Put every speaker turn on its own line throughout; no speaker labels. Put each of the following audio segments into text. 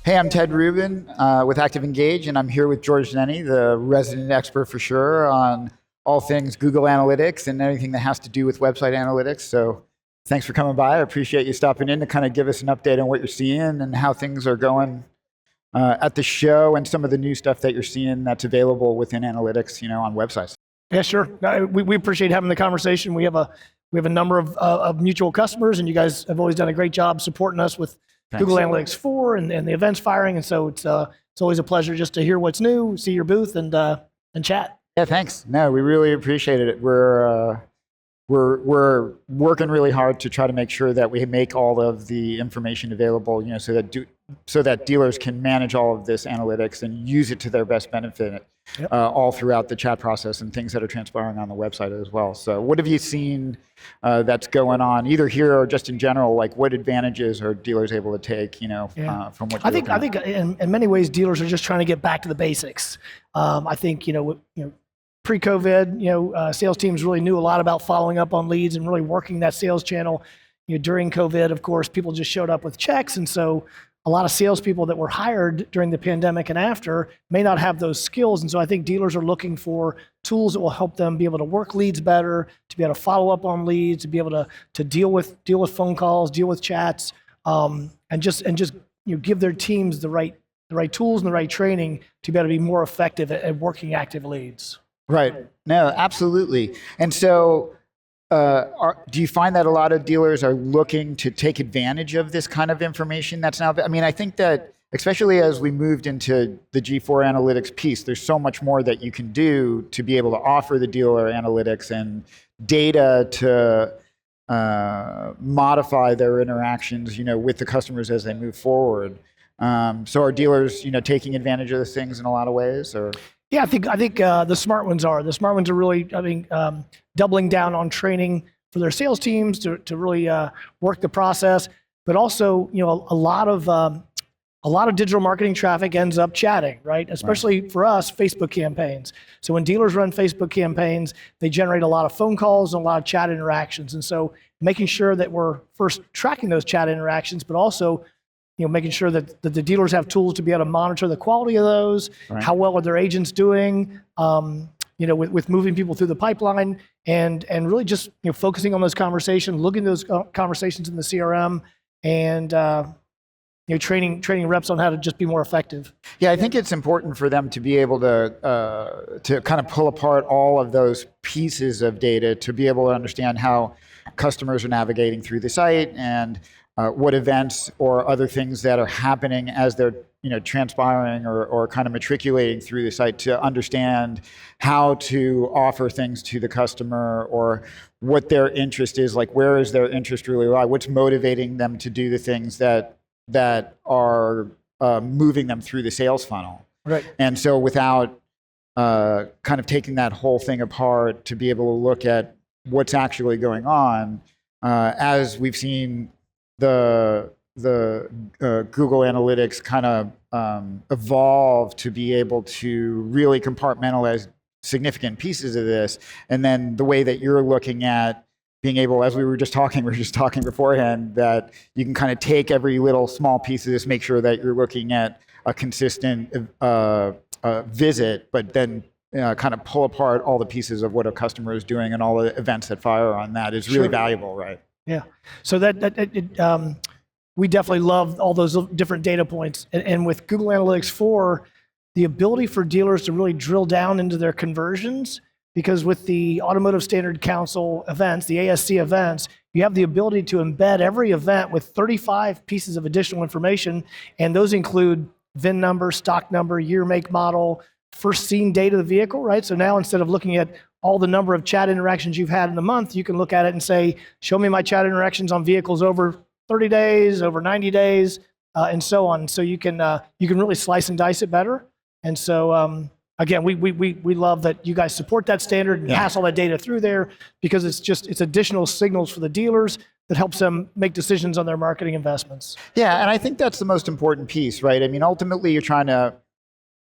Hey, I'm Ted Rubin with Active Engage, and I'm here with George Nenni, the resident expert for sure on all things Google Analytics and anything that has to do with website analytics. So thanks for coming by. I appreciate you stopping in to kind of give us an update on what you're seeing and how things are going at the show and some of the new stuff that you're seeing that's available within analytics, on websites.
Yeah, sure. We appreciate having the conversation. We have a number of mutual customers, and you guys have always done a great job supporting us with
Thanks.
Google Analytics 4 and the events firing. And so it's always a pleasure just to hear what's new, see your booth, and chat.
Yeah, thanks. No, we really appreciate it. We're working really hard to try to make sure that we make all of the information available, so that dealers can manage all of this analytics and use it to their best benefit, all throughout the chat process and things that are transpiring on the website as well. So, what have you seen that's going on, either here or just in general? Like, what advantages are dealers able to take, from what you're
I think in many ways dealers are just trying to get back to the basics. I think pre-COVID, sales teams really knew a lot about following up on leads and really working that sales channel. During COVID, of course, people just showed up with checks, and so a lot of salespeople that were hired during the pandemic and after may not have those skills. And so I think dealers are looking for tools that will help them be able to work leads better, to be able to follow up on leads, to be able to deal with phone calls, deal with chats, and just give their teams the right tools and the right training to be able to be more effective at working active leads.
Right. No, absolutely. And so, do you find that a lot of dealers are looking to take advantage of this kind of information that's now? I mean, I think that especially as we moved into the G4 analytics piece, there's so much more that you can do to be able to offer the dealer analytics and data to modify their interactions, with the customers as they move forward. So are dealers, taking advantage of those things in a lot of ways, or?
Yeah, I think the smart ones are. The smart ones are really, doubling down on training for their sales teams to really work the process. But also, a lot of digital marketing traffic ends up chatting, right? Especially for us, Facebook campaigns. So when dealers run Facebook campaigns, they generate a lot of phone calls and a lot of chat interactions. And so making sure that we're first tracking those chat interactions, but also making sure that the dealers have tools to be able to monitor the quality of those, how well are their agents doing, with moving people through the pipeline, and really just focusing on those conversations, looking at those conversations in the CRM, and training reps on how to just be more effective.
Yeah, I think it's important for them to be able to kind of pull apart all of those pieces of data to be able to understand how customers are navigating through the site and what events or other things that are happening as they're transpiring or kind of matriculating through the site, to understand how to offer things to the customer or what their interest is, like where is their interest really lie, what's motivating them to do the things that are moving them through the sales funnel.
Right.
And so without kind of taking that whole thing apart to be able to look at what's actually going on, as we've seen the Google Analytics kind of evolve to be able to really compartmentalize significant pieces of this, and then the way that you're looking at being able, as we were just talking beforehand, that you can kind of take every little small piece of this, make sure that you're looking at a consistent visit, but then kind of pull apart all the pieces of what a customer is doing and all the events that fire on that is really valuable, right?
Yeah. So we definitely love all those different data points. And with Google Analytics 4, the ability for dealers to really drill down into their conversions, because with the Automotive Standard Council events, the ASC events, you have the ability to embed every event with 35 pieces of additional information. And those include VIN number, stock number, year, make, model, first seen date of the vehicle, right? So now instead of looking at all the number of chat interactions you've had in the month, you can look at it and say, show me my chat interactions on vehicles over 30 days, over 90 days, and so on. So you can really slice and dice it better. And so again, we love that you guys support that standard and pass all that data through there, because it's additional signals for the dealers that helps them make decisions on their marketing investments.
Yeah, and I think that's the most important piece, right? I mean, ultimately,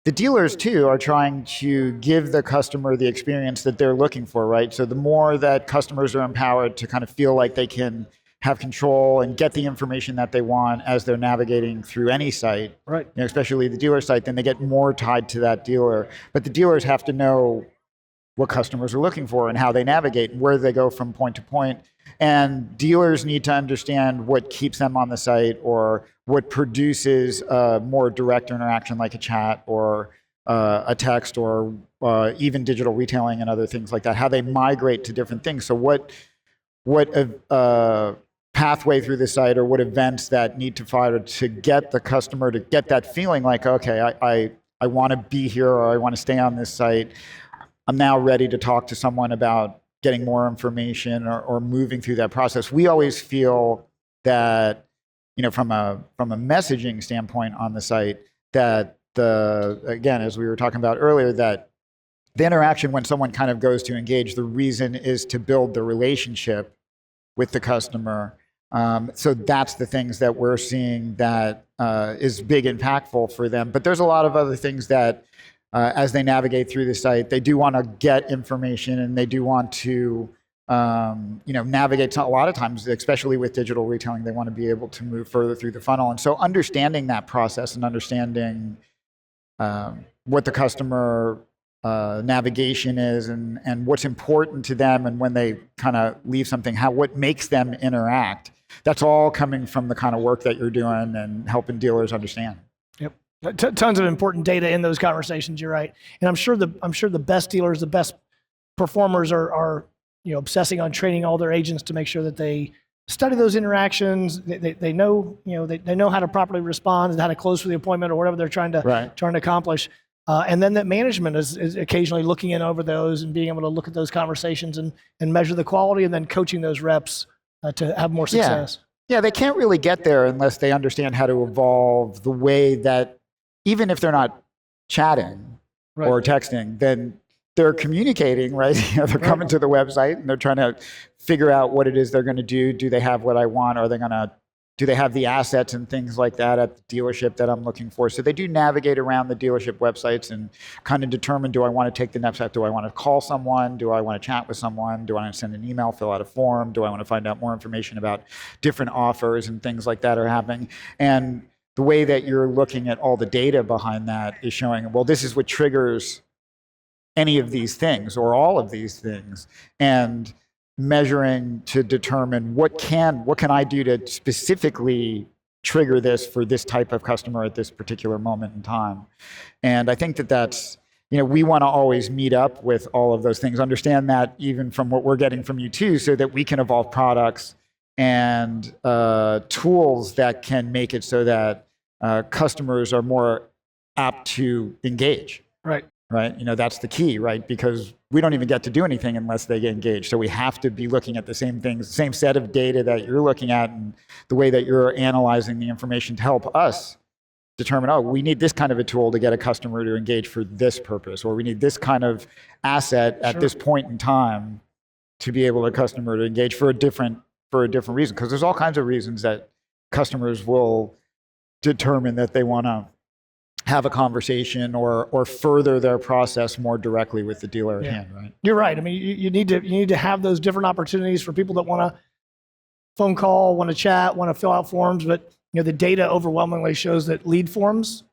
the dealers too are trying to give the customer the experience that they're looking for, right? So the more that customers are empowered to kind of feel like they can have control and get the information that they want as they're navigating through any site,
Right.
Especially the dealer site, then they get more tied to that dealer. But the dealers have to know what customers are looking for and how they navigate and where they go from point to point. And dealers need to understand what keeps them on the site or what produces a more direct interaction like a chat or a text or even digital retailing and other things like that, how they migrate to different things. So what pathway through the site or what events that need to follow to get the customer to get that feeling like, okay, I want to be here or I want to stay on this site. I'm now ready to talk to someone about getting more information or moving through that process. We always feel that, from a messaging standpoint on the site, that again, as we were talking about earlier, that the interaction when someone kind of goes to engage, the reason is to build the relationship with the customer. So that's the things that we're seeing that is big impactful for them. But there's a lot of other things that as they navigate through the site, they do want to get information and they do want to navigate. A lot of times, especially with digital retailing, they want to be able to move further through the funnel. And so understanding that process and understanding what the customer navigation is and what's important to them and when they kind of leave something, what makes them interact. That's all coming from the kind of work that you're doing and helping dealers understand.
Yep. Tons of important data in those conversations. You're right. And I'm sure the best dealers, the best performers are obsessing on training all their agents to make sure that they study those interactions. They know, they know how to properly respond and how to close for the appointment or whatever they're trying to accomplish. And then that management is occasionally looking in over those and being able to look at those conversations and measure the quality and then coaching those reps to have more success.
Yeah, they can't really get there unless they understand how to evolve the way that, even if they're not chatting or texting, then they're communicating, right? They're coming to the website and they're trying to figure out what it is they're going to do. Do they have what I want? Do they have the assets and things like that at the dealership that I'm looking for? So they do navigate around the dealership websites and kind of determine, do I want to take the next step? Do I want to call someone? Do I want to chat with someone? Do I want to send an email, fill out a form? Do I want to find out more information about different offers and things like that are happening? And the way that you're looking at all the data behind that is showing, well, this is what triggers any of these things or all of these things. And measuring to determine what can I do to specifically trigger this for this type of customer at this particular moment in time. And I think that's, we want to always meet up with all of those things, understand that even from what we're getting from you too, so that we can evolve products and tools that can make it so that customers are more apt to engage. Right? That's the key, right? Because we don't even get to do anything unless they get engaged. So we have to be looking at the same things, the same set of data that you're looking at and the way that you're analyzing the information to help us determine, we need this kind of a tool to get a customer to engage for this purpose, or we need this kind of asset at this point in time to be able to customer to engage for a different reason. Because there's all kinds of reasons that customers will determine that they want to have a conversation or further their process more directly with the dealer at hand, right?
You're right. I mean, you need to have those different opportunities for people that want to phone call, want to chat, want to fill out forms. But the data overwhelmingly shows that lead forms,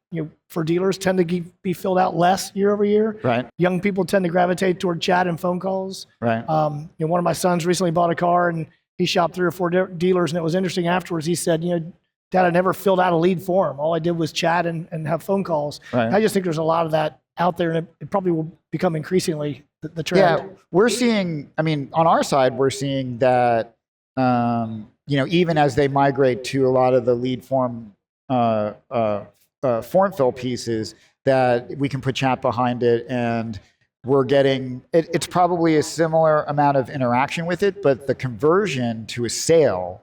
for dealers tend to be filled out less year over year.
Right.
Young people tend to gravitate toward chat and phone calls.
Right.
One of my sons recently bought a car and he shopped 3 or 4 dealers, and it was interesting afterwards. He said, Dad, I never filled out a lead form. All I did was chat and have phone calls.
Right.
I just think there's a lot of that out there, and it probably will become increasingly the trend.
Yeah, we're seeing, on our side, we're seeing that, even as they migrate to a lot of the lead form form fill pieces, that we can put chat behind it, and we're getting, it's probably a similar amount of interaction with it, but the conversion to a sale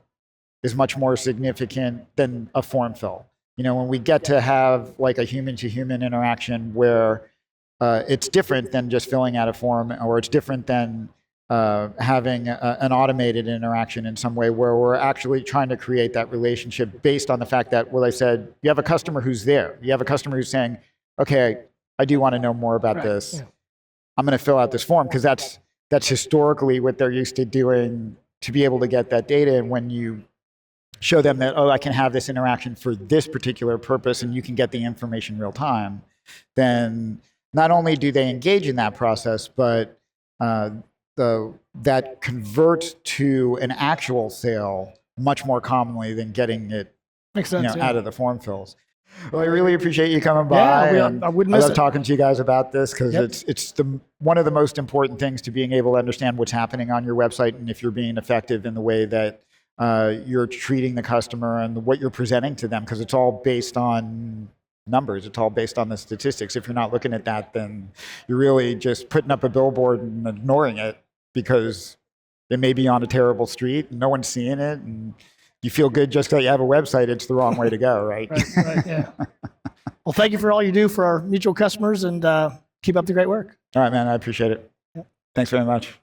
is much more significant than a form fill. When we get to have like a human to human interaction where it's different than just filling out a form, or it's different than having an automated interaction in some way where we're actually trying to create that relationship based on the fact that, well, I said, you have a customer who's there. You have a customer who's saying, okay, I do want to know more about this. Yeah. I'm going to fill out this form because that's historically what they're used to doing to be able to get that data. And when you show them that, oh, I can have this interaction for this particular purpose and you can get the information real time, then not only do they engage in that process, but that converts to an actual sale much more commonly than getting it
Makes sense,
out of the form fills. Well, I really appreciate you coming by.
Yeah, I wouldn't miss
I love
it.
talking to you guys about this because
Yep.
it's one of the most important things to being able to understand what's happening on your website and if you're being effective in the way that you're treating the customer and what you're presenting to them, because it's all based on numbers. It's all based on the statistics. If you're not looking at that, then you're really just putting up a billboard and ignoring it because it may be on a terrible street and no one's seeing it, and you feel good just because you have a website. It's the wrong way to go, right?
Right, yeah. Well, thank you for all you do for our mutual customers, and keep up the great work.
All right, man. I appreciate it.
Yep.
Thanks very much.